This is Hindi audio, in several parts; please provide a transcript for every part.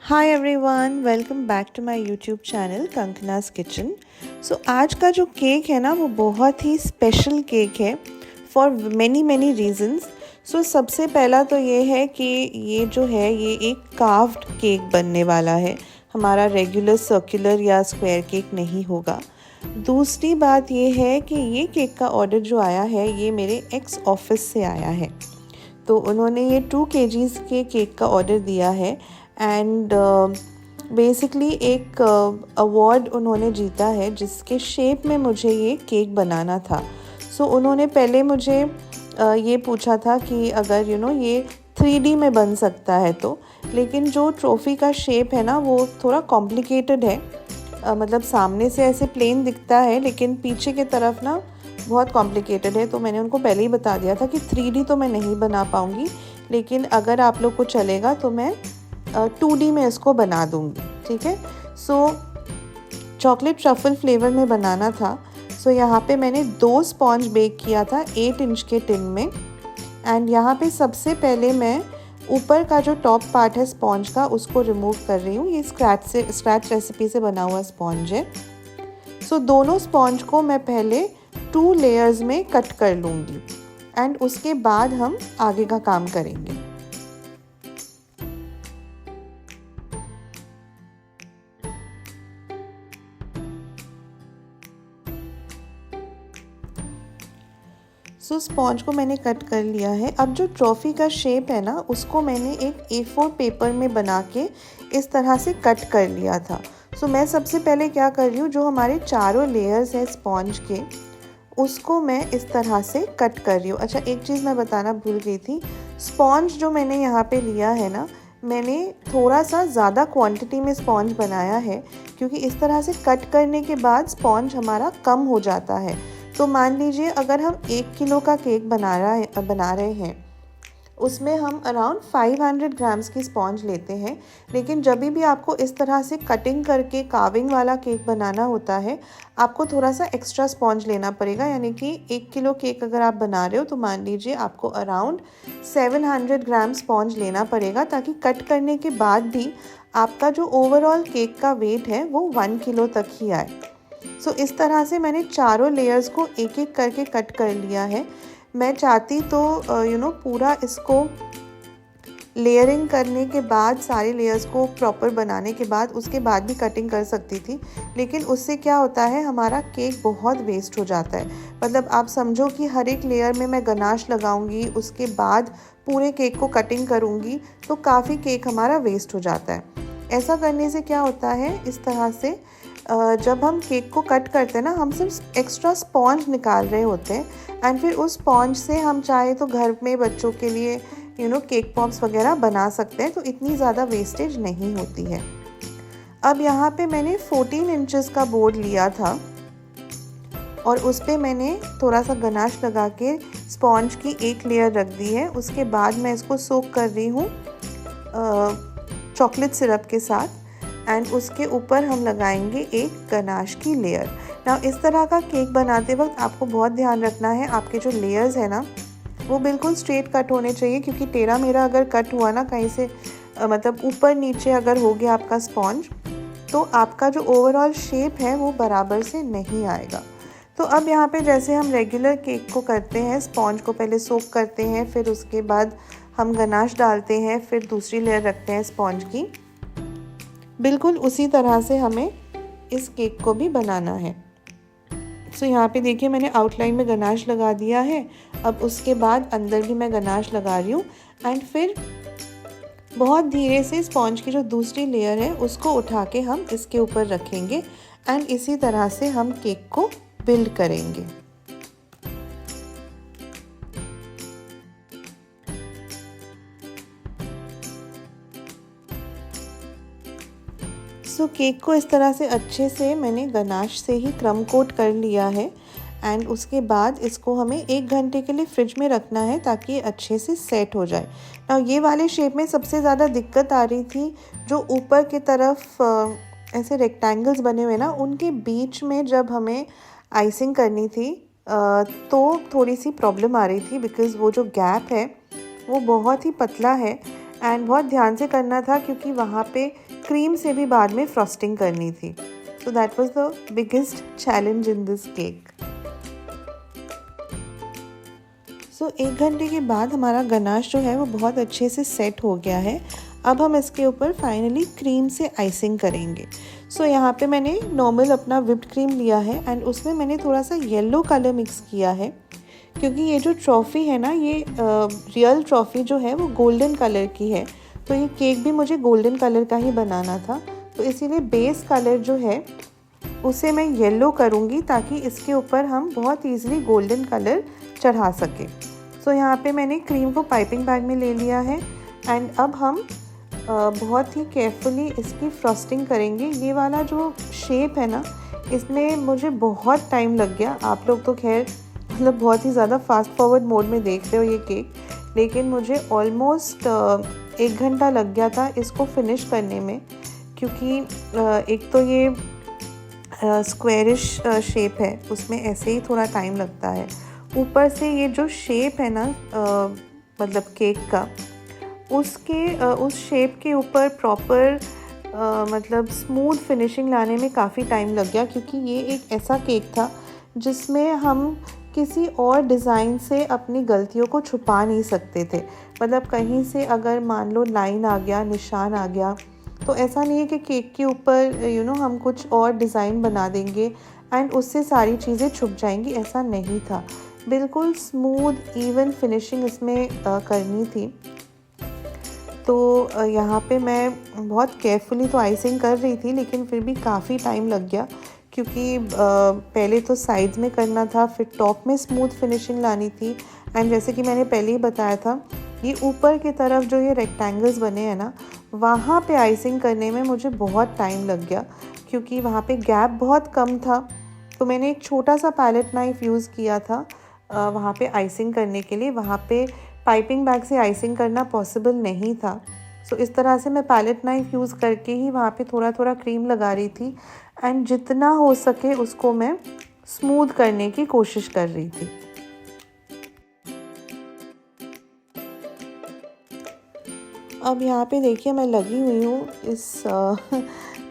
Hi everyone, welcome back to my YouTube channel कंकनास किचन। सो आज का जो केक है ना वो बहुत ही स्पेशल केक है for many many reasons. So सबसे पहला तो ये है कि ये जो है ये एक कार्व्ड केक बनने वाला है, हमारा रेगुलर सर्कुलर या स्क्वायर केक नहीं होगा। दूसरी बात ये है कि ये केक का ऑर्डर जो आया है ये मेरे एक्स ऑफिस से आया है, तो उन्होंने ये 2 kgs के केक का ऑर्डर दिया है एंड बेसिकली एक अवार्ड उन्होंने जीता है जिसके शेप में मुझे ये केक बनाना था। सो उन्होंने पहले मुझे ये पूछा था कि अगर ये 3D में बन सकता है तो, लेकिन जो ट्रॉफ़ी का शेप है ना वो थोड़ा कॉम्प्लिकेटेड है। मतलब सामने से ऐसे प्लेन दिखता है लेकिन पीछे की तरफ ना बहुत कॉम्प्लिकेटेड है। तो मैंने उनको पहले ही बता दिया था कि 3D तो मैं नहीं बना पाऊँगी, लेकिन अगर आप लोग को चलेगा तो मैं 2D में इसको बना दूँगी, ठीक है। सो चॉकलेट ट्रफ़ल फ्लेवर में बनाना था। सो यहाँ पे मैंने 2 स्पॉन्ज बेक किया था 8 इंच के टिन में। एंड यहाँ पे सबसे पहले मैं ऊपर का जो टॉप पार्ट है स्पॉन्ज का उसको रिमूव कर रही हूँ। ये स्क्रैच रेसिपी से बना हुआ स्पॉन्ज है। सो दोनों स्पॉन्ज को मैं पहले 2 लेयर्स में कट कर लूँगी एंड उसके बाद हम आगे का काम करेंगे। सो स्पॉन्ज को मैंने कट कर लिया है। अब जो ट्रॉफ़ी का शेप है ना उसको मैंने एक A4 पेपर में बना के इस तरह से कट कर लिया था। सो मैं सबसे पहले क्या कर रही हूँ, जो हमारे चारों लेयर्स हैं स्पॉन्ज के उसको मैं इस तरह से कट कर रही हूँ। अच्छा, एक चीज़ मैं बताना भूल गई थी, स्पॉन्ज जो मैंने यहाँ पे लिया है ना, मैंने थोड़ा सा ज़्यादा क्वांटिटी में स्पॉन्ज बनाया है क्योंकि इस तरह से कट करने के बाद स्पॉन्ज हमारा कम हो जाता है। तो मान लीजिए अगर हम 1 किलो का केक बना रहे हैं उसमें हम अराउंड 500 ग्राम्स की स्पॉन्ज लेते हैं, लेकिन जब भी आपको इस तरह से कटिंग करके कार्विंग वाला केक बनाना होता है आपको थोड़ा सा एक्स्ट्रा स्पॉन्ज लेना पड़ेगा। यानी कि 1 किलो केक अगर आप बना रहे हो तो मान लीजिए आपको अराउंड 700 ग्राम स्पॉन्ज लेना पड़ेगा, ताकि कट करने के बाद भी आपका जो ओवरऑल केक का वेट है वो 1 किलो तक ही आए। सो इस तरह से मैंने चारों लेयर्स को एक एक करके कट कर लिया है। मैं चाहती तो पूरा इसको लेयरिंग करने के बाद, सारे लेयर्स को प्रॉपर बनाने के बाद उसके बाद भी कटिंग कर सकती थी, लेकिन उससे क्या होता है हमारा केक बहुत वेस्ट हो जाता है। मतलब आप समझो कि हर एक लेयर में मैं गनाश लगाऊंगी, उसके बाद पूरे केक को कटिंग करूंगी तो काफ़ी केक हमारा वेस्ट हो जाता है। ऐसा करने से क्या होता है, इस तरह से जब हम केक को कट करते हैं ना हम सिर्फ एक्स्ट्रा स्पॉन्ज निकाल रहे होते हैं एंड फिर उस स्पॉन्ज से हम चाहे तो घर में बच्चों के लिए केक पॉप्स वगैरह बना सकते हैं, तो इतनी ज़्यादा वेस्टेज नहीं होती है। अब यहाँ पे मैंने 14 इंचेस का बोर्ड लिया था और उस पर मैंने थोड़ा सा गनाश लगा के स्पॉन्ज की एक लेयर रख दी है। उसके बाद मैं इसको सोक कर रही हूँ चॉकलेट सिरप के साथ एंड उसके ऊपर हम लगाएंगे एक गनाश की लेयर। ना इस तरह का केक बनाते वक्त आपको बहुत ध्यान रखना है, आपके जो लेयर्स है ना वो बिल्कुल स्ट्रेट कट होने चाहिए, क्योंकि टेढ़ा मेरा अगर कट हुआ ना कहीं से मतलब ऊपर नीचे अगर हो गया आपका स्पॉन्ज तो आपका जो ओवरऑल शेप है वो बराबर से नहीं आएगा। तो अब यहाँ पे जैसे हम रेगुलर केक को करते हैं, स्पॉन्ज को पहले सोक करते हैं, फिर उसके बाद हम गनाश डालते हैं, फिर दूसरी लेयर रखते हैं स्पॉन्ज की, बिल्कुल उसी तरह से हमें इस केक को भी बनाना है। सो यहाँ पे देखिए मैंने आउटलाइन में गनाश लगा दिया है। अब उसके बाद अंदर भी मैं गनाश लगा रही हूँ एंड फिर बहुत धीरे से स्पॉन्ज की जो दूसरी लेयर है उसको उठा के हम इसके ऊपर रखेंगे एंड इसी तरह से हम केक को बिल्ड करेंगे। सो केक को इस तरह से अच्छे से मैंने गनाश से ही क्रम कोट कर लिया है एंड उसके बाद इसको हमें 1 घंटे के लिए फ्रिज में रखना है ताकि ये अच्छे से सेट हो जाए। और ये वाले शेप में सबसे ज़्यादा दिक्कत आ रही थी, जो ऊपर की तरफ ऐसे रेक्टेंगल्स बने हुए ना उनके बीच में जब हमें आइसिंग करनी थी तो थोड़ी सी प्रॉब्लम आ रही थी, बिकॉज़ वो जो गैप है वो बहुत ही पतला है एंड बहुत ध्यान से करना था क्योंकि वहाँ पे क्रीम से भी बाद में फ्रॉस्टिंग करनी थी। So that was the biggest challenge in this cake. So 1 घंटे के बाद हमारा गनाश जो है वो बहुत अच्छे से सेट हो गया है। अब हम इसके ऊपर फाइनली क्रीम से आइसिंग करेंगे। सो यहाँ पे मैंने नॉर्मल अपना व्हिप्ड क्रीम लिया है एंड उसमें मैंने थोड़ा सा येलो कलर मिक्स किया है क्योंकि ये जो ट्रॉफ़ी है ना, ये रियल ट्रॉफ़ी जो है वो गोल्डन कलर की है। तो ये केक भी मुझे गोल्डन कलर का ही बनाना था, तो इसीलिए बेस कलर जो है उसे मैं येलो करूँगी ताकि इसके ऊपर हम बहुत ईज़िली गोल्डन कलर चढ़ा सकें। सो यहाँ पे मैंने क्रीम को पाइपिंग बैग में ले लिया है एंड अब हम बहुत ही केयरफुली इसकी फ्रॉस्टिंग करेंगे। ये वाला जो शेप है ना, इसमें मुझे बहुत टाइम लग गया। आप लोग तो खैर मतलब बहुत ही ज़्यादा फास्ट फॉरवर्ड मोड में देख रहे हो ये केक, लेकिन मुझे ऑलमोस्ट 1 घंटा लग गया था इसको फिनिश करने में, क्योंकि एक तो ये स्क्वेरिश शेप है, उसमें ऐसे ही थोड़ा टाइम लगता है। ऊपर से ये जो शेप है ना मतलब केक का, उस शेप के ऊपर प्रॉपर मतलब स्मूथ फिनिशिंग लाने में काफ़ी टाइम लग गया, क्योंकि ये एक ऐसा केक था जिसमें हम किसी और डिज़ाइन से अपनी गलतियों को छुपा नहीं सकते थे। मतलब कहीं से अगर मान लो लाइन आ गया, निशान आ गया, तो ऐसा नहीं है कि केक के ऊपर हम कुछ और डिज़ाइन बना देंगे एंड उससे सारी चीज़ें छुप जाएंगी, ऐसा नहीं था। बिल्कुल स्मूथ इवन फिनिशिंग इसमें करनी थी। तो यहाँ पे मैं बहुत केयरफुली तो आइसिंग कर रही थी, लेकिन फिर भी काफ़ी टाइम लग गया, क्योंकि पहले तो साइड्स में करना था, फिर टॉप में स्मूथ फिनिशिंग लानी थी। एंड जैसे कि मैंने पहले ही बताया था, ये ऊपर की तरफ जो ये रेक्टेंगल्स बने हैं ना, वहाँ पे आइसिंग करने में मुझे बहुत टाइम लग गया, क्योंकि वहाँ पे गैप बहुत कम था। तो मैंने एक छोटा सा पैलेट नाइफ़ यूज़ किया था वहाँ पे आइसिंग करने के लिए। वहाँ पे पाइपिंग बैग से आइसिंग करना पॉसिबल नहीं था। सो इस तरह से मैं पैलेट नाइफ़ यूज़ करके ही वहाँ पे थोड़ा थोड़ा क्रीम लगा रही थी एंड जितना हो सके उसको मैं स्मूथ करने की कोशिश कर रही थी। अब यहाँ पे देखिए मैं लगी हुई हूँ इस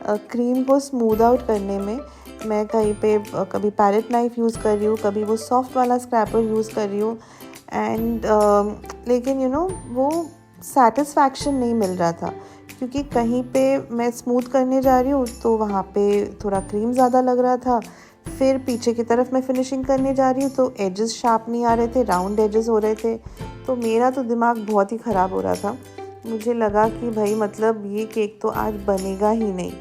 क्रीम को स्मूथ आउट करने में। मैं कहीं पे कभी पैलेट नाइफ़ यूज़ कर रही हूँ, कभी वो सॉफ्ट वाला स्क्रैपर यूज़ कर रही हूँ एंड लेकिन वो सेटिस्फैक्शन नहीं मिल रहा था, क्योंकि कहीं पे मैं स्मूथ करने जा रही हूँ तो वहाँ पे थोड़ा क्रीम ज़्यादा लग रहा था, फिर पीछे की तरफ मैं फिनिशिंग करने जा रही हूँ तो एजेस शार्प नहीं आ रहे थे, राउंड एजेस हो रहे थे। तो मेरा तो दिमाग बहुत ही ख़राब हो रहा था। मुझे लगा कि भाई मतलब ये केक तो आज बनेगा ही नहीं।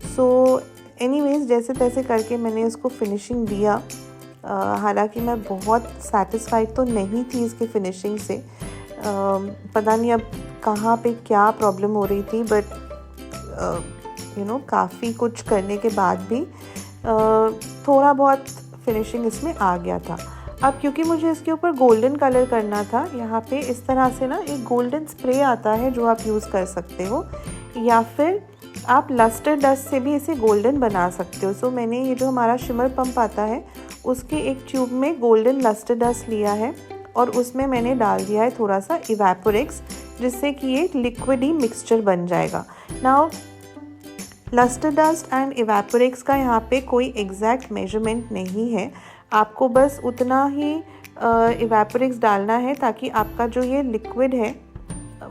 सो एनीवेज़ जैसे तैसे करके मैंने इसको फिनिशिंग दिया। हालांकि मैं बहुत सेटिस्फाइड तो नहीं थी इसके फिनिशिंग से। पता नहीं अब कहाँ पे क्या प्रॉब्लम हो रही थी, बट काफ़ी कुछ करने के बाद भी थोड़ा बहुत फिनिशिंग इसमें आ गया था। अब क्योंकि मुझे इसके ऊपर गोल्डन कलर करना था, यहाँ पे इस तरह से ना एक गोल्डन स्प्रे आता है जो आप यूज़ कर सकते हो, या फिर आप लस्टर डस्ट से भी इसे गोल्डन बना सकते हो। सो मैंने ये जो हमारा शिमर पंप आता है उसके एक ट्यूब में गोल्डन लस्टर डस्ट लिया है और उसमें मैंने डाल दिया है थोड़ा सा इवेपोरेक्स, जिससे कि ये लिक्विडी मिक्सचर बन जाएगा। नाउ लस्टर डस्ट एंड इवेपोरेक्स का यहाँ पे कोई एग्जैक्ट मेजरमेंट नहीं है, आपको बस उतना ही इवेपोरेक्स डालना है ताकि आपका जो ये लिक्विड है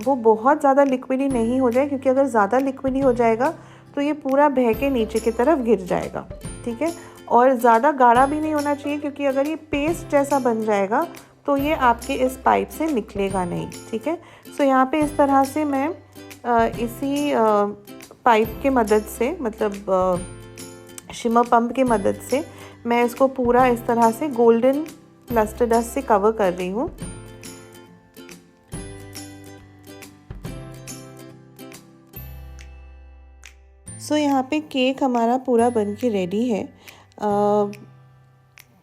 वो बहुत ज़्यादा लिक्विडी नहीं हो जाए, क्योंकि अगर ज़्यादा लिक्विडी हो जाएगा तो ये पूरा बह के नीचे की तरफ गिर जाएगा, ठीक है। और ज़्यादा गाढ़ा भी नहीं होना चाहिए, क्योंकि अगर ये पेस्ट जैसा बन जाएगा तो ये आपके इस पाइप से निकलेगा नहीं, ठीक है। सो यहाँ पे इस तरह से मैं इसी पाइप के मदद से, मतलब शिमर पंप की मदद से मैं इसको पूरा इस तरह से गोल्डन लस्टर डस्ट से कवर कर रही हूँ। सो यहाँ पे केक हमारा पूरा बन के रेडी है।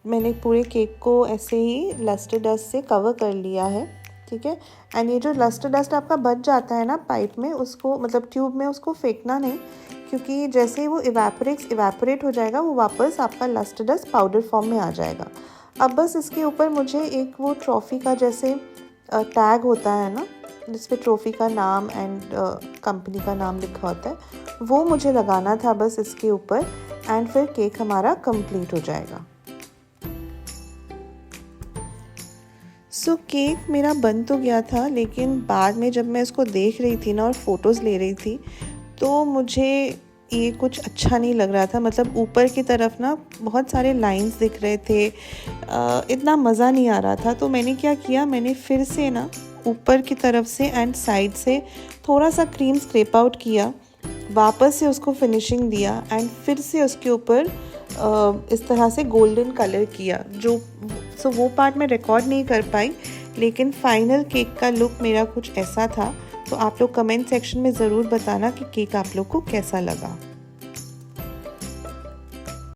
मैंने पूरे केक को ऐसे ही लस्टर डस्ट से कवर कर लिया है, ठीक है। एंड ये जो लस्टर डस्ट आपका बच जाता है ना पाइप में, उसको मतलब ट्यूब में, उसको फेंकना नहीं, क्योंकि जैसे ही वो इवेपोरेट हो जाएगा वो वापस आपका लस्टर डस्ट पाउडर फॉर्म में आ जाएगा। अब बस इसके ऊपर मुझे एक वो ट्रॉफ़ी का जैसे टैग होता है ना, जिस पे ट्रॉफ़ी का नाम एंड कंपनी का नाम लिखा होता है, वो मुझे लगाना था बस इसके ऊपर, एंड फिर केक हमारा कंप्लीट हो जाएगा। सो केक मेरा बन तो गया था, लेकिन बाद में जब मैं इसको देख रही थी ना और फ़ोटोज़ ले रही थी, तो मुझे ये कुछ अच्छा नहीं लग रहा था। मतलब ऊपर की तरफ ना बहुत सारे लाइंस दिख रहे थे, इतना मज़ा नहीं आ रहा था। तो मैंने क्या किया, मैंने फिर से ना ऊपर की तरफ से एंड साइड से थोड़ा सा क्रीम स्क्रैप आउट किया, वापस से उसको फिनिशिंग दिया एंड फिर से उसके ऊपर इस तरह से गोल्डन कलर किया। सो वो पार्ट मैं रिकॉर्ड नहीं कर पाई, लेकिन फाइनल केक का लुक मेरा कुछ ऐसा था। तो आप लोग कमेंट सेक्शन में ज़रूर बताना कि केक आप लोग को कैसा लगा।